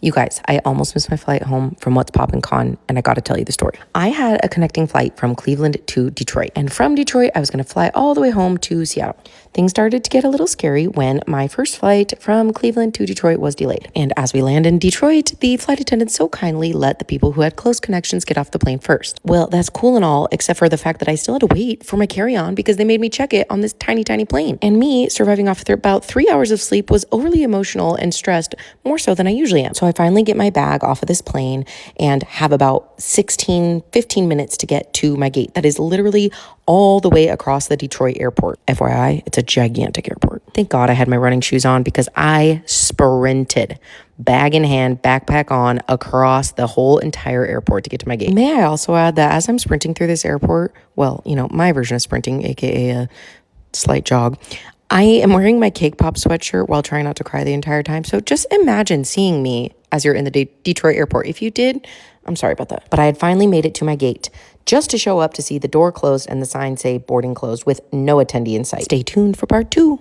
You guys, I almost missed my flight home from What's Poppin' Con, and I gotta tell you the story. I had a connecting flight from Cleveland to Detroit, and from Detroit, I was gonna fly all the way home to Seattle. Things started to get a little scary when my first flight from Cleveland to Detroit was delayed. And as we land in Detroit, the flight attendant so kindly let the people who had close connections get off the plane first. Well, that's cool and all, except for the fact that I still had to wait for my carry-on because they made me check it on this tiny, tiny plane. And me surviving off about 3 hours of sleep was overly emotional and stressed, more so than I usually am. So I finally get my bag off of this plane and have about 15 minutes to get to my gate. That is literally all the way across the Detroit airport. FYI, it's a gigantic airport. Thank God I had my running shoes on because I sprinted, bag in hand, backpack on, across the whole entire airport to get to my gate. May I also add that as I'm sprinting through this airport, well, you know, my version of sprinting, aka a slight jog, I am wearing my Cake Pop sweatshirt while trying not to cry the entire time. So just imagine seeing me as you're in the Detroit airport. If you did, I'm sorry about that. But I had finally made it to my gate just to show up to see the door closed and the sign say boarding closed with no attendee in sight. Stay tuned for part 2.